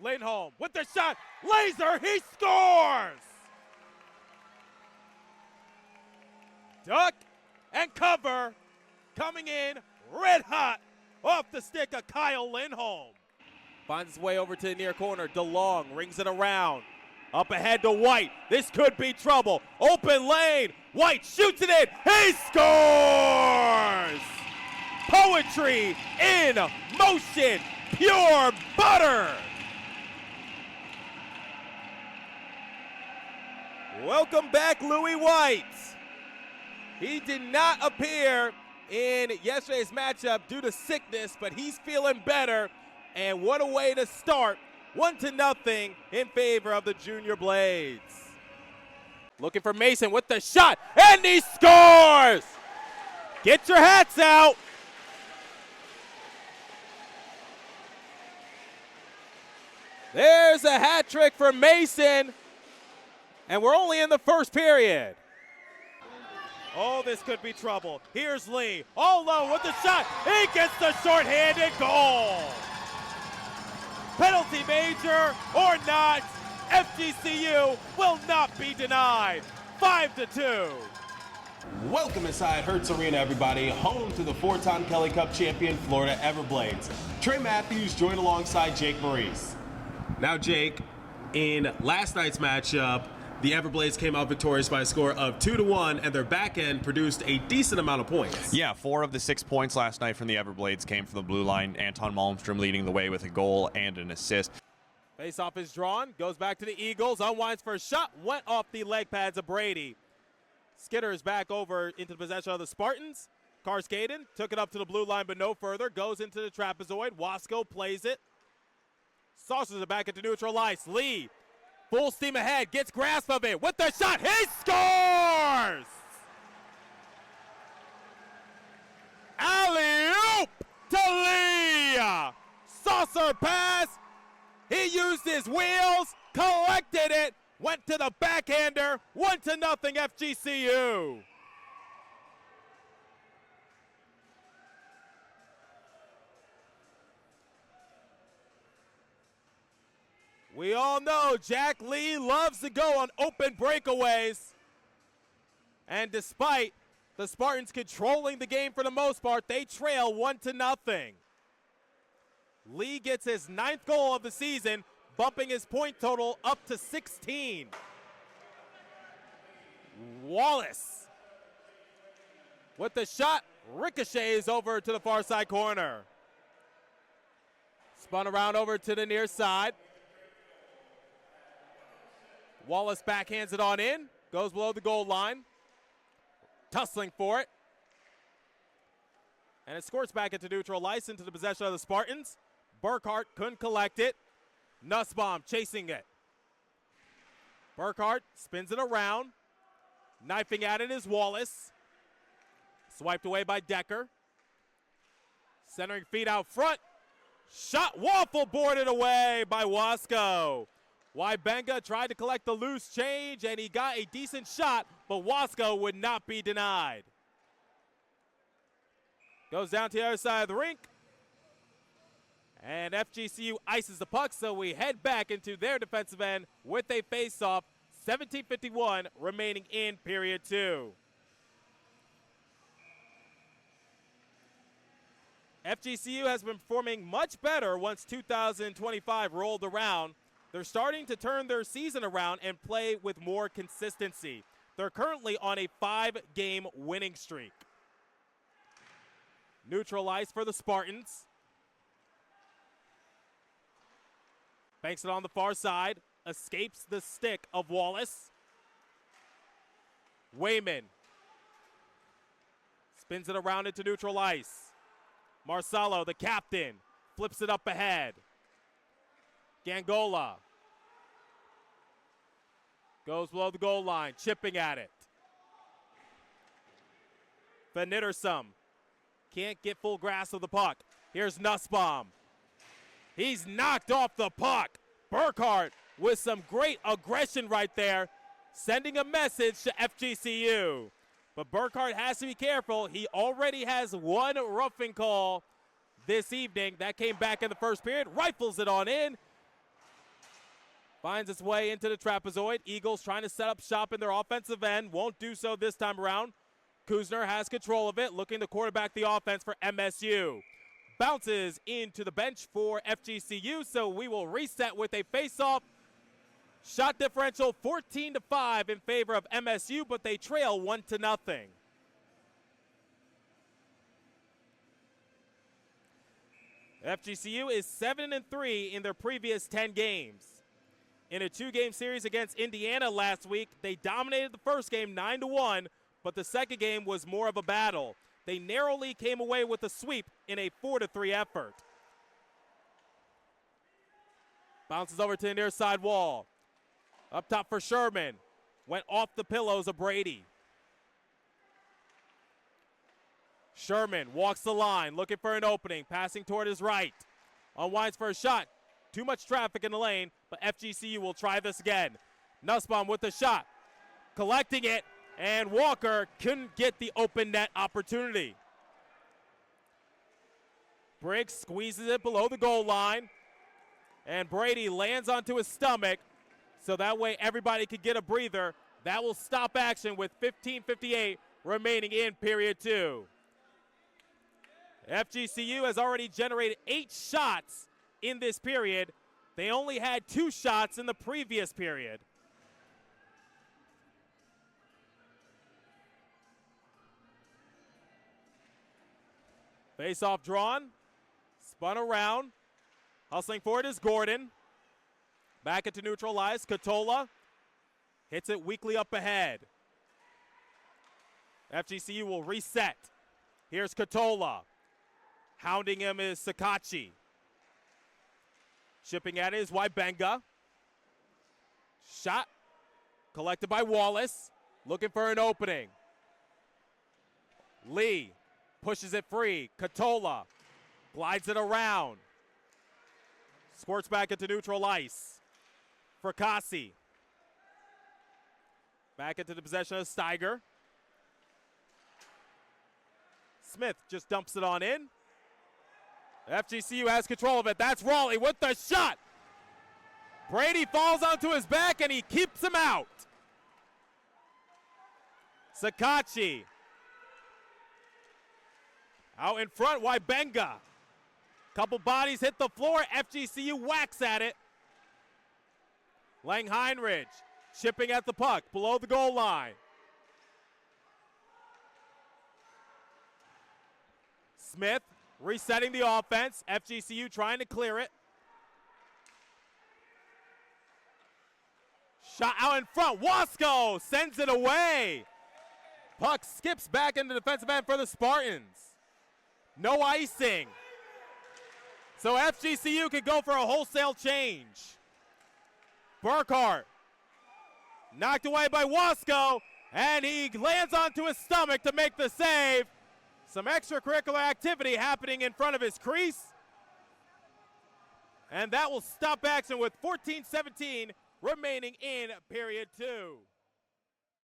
Lindholm with the shot. Laser, he scores! Duck and cover coming in red hot off the stick of Kyle Lindholm. Finds his way over to the near corner. DeLong rings it around. Up ahead to White. This could be trouble. Open lane. White shoots it in. He scores! Poetry in motion. Pure butter. Welcome back, Louis White. He did not appear in yesterday's matchup due to sickness, but he's feeling better. And what a way to start. 1-0 in favor of the Junior Blades. Looking for Mason with the shot, and he scores! Get your hats out. There's a hat trick for Mason, and we're only in the first period. Oh, this could be trouble. Here's Lee, all low with the shot. He gets the shorthanded goal. Penalty major or not, FGCU will not be denied. 5-2. Welcome inside Hertz Arena, everybody. Home to the four-time Kelly Cup champion Florida Everblades. Trey Matthews joined alongside Jake Maurice. Now, Jake, in last night's matchup, the Everblades came out victorious by a score of 2-1, and their back end produced a decent amount of points. Yeah, 4 of the 6 points last night from the Everblades came from the blue line. Anton Malmstrom leading the way with a goal and an assist. Face-off is drawn, goes back to the Eagles, unwinds for a shot, went off the leg pads of Brady. Skitters back over into the possession of the Spartans. Karskaden took it up to the blue line, but no further, goes into the trapezoid. Wasco plays it. Saucers it back into neutral ice. Lee, full steam ahead, gets grasp of it with the shot. He scores! Alley-oop to Lee! Saucer pass. He used his wheels, collected it, went to the backhander. 1-0 FGCU. We all know Jack Lee loves to go on open breakaways. And despite the Spartans controlling the game for the most part, they trail 1-0. Lee gets his 9th goal of the season, bumping his point total up to 16. Wallace with the shot, ricochets over to the far side corner. Spun around over to the near side. Wallace backhands it on in, goes below the goal line. Tussling for it. And it squirts back into neutral ice into the possession of the Spartans. Burkhart couldn't collect it. Nussbaum chasing it. Burkhart spins it around. Knifing at it is Wallace. Swiped away by Decker. Centering feet out front. Shot waffle boarded away by Wasco. Wybenga tried to collect the loose change, and he got a decent shot, but Wasco would not be denied. Goes down to the other side of the rink. And FGCU ices the puck, so we head back into their defensive end with a face-off. 17:51 remaining in period 2. FGCU has been performing much better once 2025 rolled around. They're starting to turn their season around and play with more consistency. They're currently on a 5-game winning streak. Neutral ice for the Spartans. Banks it on the far side. Escapes the stick of Wallace. Wayman spins it around into neutral ice. Marcelo, the captain, flips it up ahead. Gangola goes below the goal line, chipping at it. Van Nittersum can't get full grasp of the puck. Here's Nussbaum. He's knocked off the puck. Burkhart with some great aggression right there, sending a message to FGCU. But Burkhart has to be careful. He already has one roughing call this evening. That came back in the first period. Rifles it on in. Finds its way into the trapezoid. Eagles trying to set up shop in their offensive end. Won't do so this time around. Kuzner has control of it, looking to quarterback the offense for MSU. Bounces into the bench for FGCU, so we will reset with a face-off. Shot differential 14-5 in favor of MSU, but they trail 1-0. FGCU is 7-3 in their previous 10 games. In a 2-game series against Indiana last week, they dominated the first game 9-1, but the second game was more of a battle. They narrowly came away with a sweep in a 4-3 effort. Bounces over to the near side wall. Up top for Sherman. Went off the pillows of Brady. Sherman walks the line, looking for an opening, passing toward his right. Unwinds for a shot. Too much traffic in the lane, but FGCU will try this again. Nussbaum with the shot. Collecting it, and Walker couldn't get the open net opportunity. Briggs squeezes it below the goal line, and Brady lands onto his stomach, so that way everybody could get a breather. That will stop action with 15:58 remaining in period 2. FGCU has already generated 8 shots in this period. They only had 2 shots in the previous period. Face-off drawn, spun around, hustling forward is Gordon. Back into neutral ice, Katola hits it weakly up ahead. FGCU will reset. Here's Katola. Hounding him is Sakachi. Shipping at it is Wybenga. Shot collected by Wallace. Looking for an opening. Lee pushes it free. Katola glides it around. Squirts back into neutral ice. Fracassi. Back into the possession of Steiger. Smith just dumps it on in. FGCU has control of it. That's Raleigh with the shot. Brady falls onto his back and he keeps him out. Sakachi. Out in front, Wybenga. Couple bodies hit the floor. FGCU whacks at it. Lang Heinrich chipping at the puck below the goal line. Smith resetting the offense. FGCU trying to clear it. Shot out in front. Wasco sends it away. Puck skips back into the defensive end for the Spartans. No icing. So FGCU could go for a wholesale change. Burkhart knocked away by Wasco, and he lands onto his stomach to make the save. Some extracurricular activity happening in front of his crease. And that will stop action with 14:17 remaining in period 2.